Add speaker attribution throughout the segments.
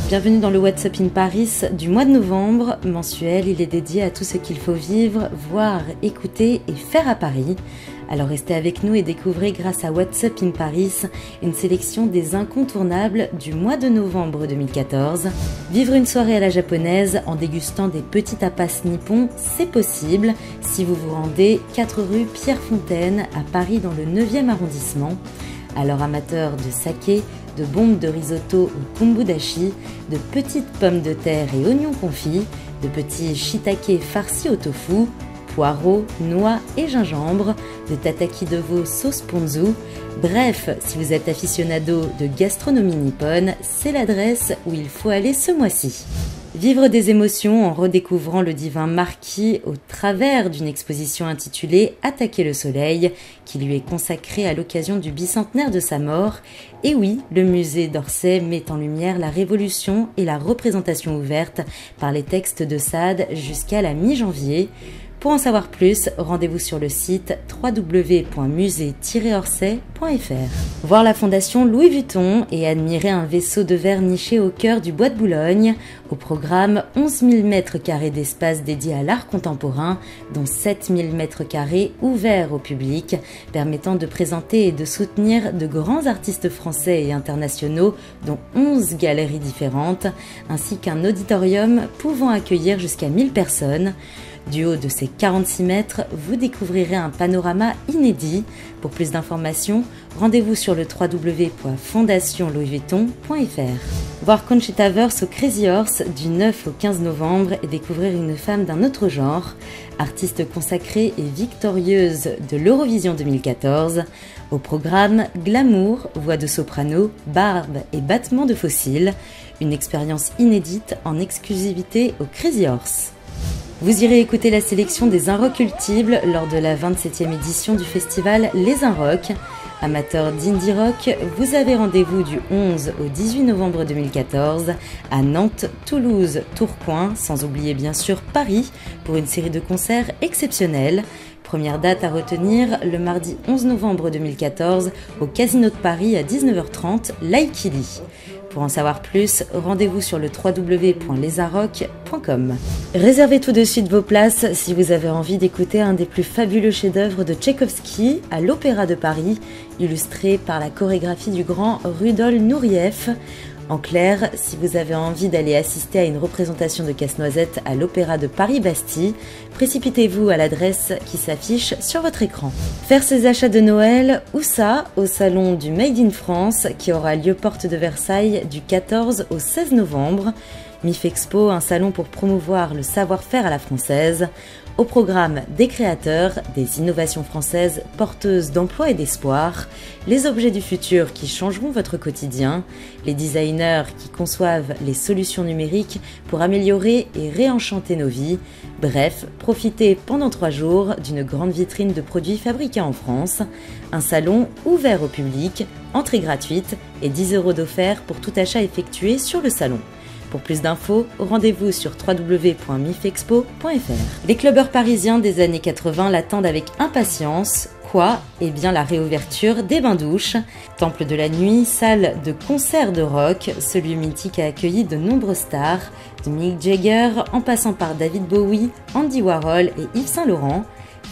Speaker 1: Bienvenue dans le WhatsApp in Paris du mois de novembre mensuel. Il est dédié à tout ce qu'il faut vivre, voir, écouter et faire à Paris. Alors restez avec nous et découvrez grâce à WhatsApp in Paris une sélection des incontournables du mois de novembre 2014. Vivre une soirée à la japonaise en dégustant des petits tapas nippons, c'est possible si vous vous rendez 4 rue Pierre-Fontaine à Paris dans le 9e arrondissement. Alors amateurs de saké, de bombes de risotto ou kombudashi, de petites pommes de terre et oignons confits, de petits shiitake farcis au tofu, poireaux, noix et gingembre, de tataki de veau sauce ponzu. Bref, si vous êtes aficionado de gastronomie nippone, c'est l'adresse où il faut aller ce mois-ci. Vivre des émotions en redécouvrant le divin marquis au travers d'une exposition intitulée « Attaquer le soleil » qui lui est consacrée à l'occasion du bicentenaire de sa mort. Et oui, le musée d'Orsay met en lumière la révolution et la représentation ouverte par les textes de Sade jusqu'à la mi-janvier. Pour en savoir plus, rendez-vous sur le site www.musée-orsay.fr. Voir la fondation Louis Vuitton et admirer un vaisseau de verre niché au cœur du bois de Boulogne. Au programme, 11 000 m² d'espace dédié à l'art contemporain, dont 7 000 m² ouverts au public, permettant de présenter et de soutenir de grands artistes français et internationaux, dont 11 galeries différentes, ainsi qu'un auditorium pouvant accueillir jusqu'à 1000 personnes. Du haut de ces 46 mètres, vous découvrirez un panorama inédit. Pour plus d'informations, rendez-vous sur le www.fondationlouisvuitton.fr. Voir Conchita Wurst au Crazy Horse du 9 au 15 novembre et découvrir une femme d'un autre genre, artiste consacrée et victorieuse de l'Eurovision 2014. Au programme, glamour, voix de soprano, barbe et battements de fossiles. Une expérience inédite en exclusivité au Crazy Horse. Vous irez écouter la sélection des Inrockultibles lors de la 27e édition du festival Les Inrock. Amateurs d'indie rock, vous avez rendez-vous du 11 au 18 novembre 2014 à Nantes, Toulouse, Tourcoing, sans oublier bien sûr Paris pour une série de concerts exceptionnels. Première date à retenir, le mardi 11 novembre 2014 au Casino de Paris à 19h30, l'Aikili. Pour en savoir plus, rendez-vous sur le www.lesarrock.com. Réservez tout de suite vos places si vous avez envie d'écouter un des plus fabuleux chefs-d'œuvre de Tchaïkovski à l'Opéra de Paris, illustré par la chorégraphie du grand Rudolf Nureyev. En clair, si vous avez envie d'aller assister à une représentation de Casse-Noisette à l'Opéra de Paris-Bastille, précipitez-vous à l'adresse qui s'affiche sur votre écran. Faire ses achats de Noël, où ça? Au salon du Made in France qui aura lieu porte de Versailles du 14 au 16 novembre. MIF Expo, un salon pour promouvoir le savoir-faire à la française. Au programme des créateurs, des innovations françaises porteuses d'emploi et d'espoir, les objets du futur qui changeront votre quotidien, les designers qui conçoivent les solutions numériques pour améliorer et réenchanter nos vies. Bref, profitez pendant 3 jours d'une grande vitrine de produits fabriqués en France, un salon ouvert au public, entrée gratuite et 10 € d'offert pour tout achat effectué sur le salon. Pour plus d'infos, rendez-vous sur www.mifexpo.fr. Les clubbers parisiens des années 80 l'attendent avec impatience. Quoi? Eh bien la réouverture des bains-douches. Temple de la nuit, salle de concert de rock, ce lieu mythique a accueilli de nombreuses stars, de Mick Jagger en passant par David Bowie, Andy Warhol et Yves Saint Laurent.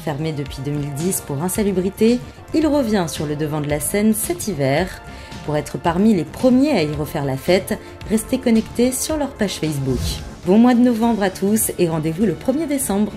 Speaker 1: Fermé depuis 2010 pour insalubrité, il revient sur le devant de la scène cet hiver. Pour être parmi les premiers à y refaire la fête, restez connectés sur leur page Facebook. Bon mois de novembre à tous et rendez-vous le 1er décembre.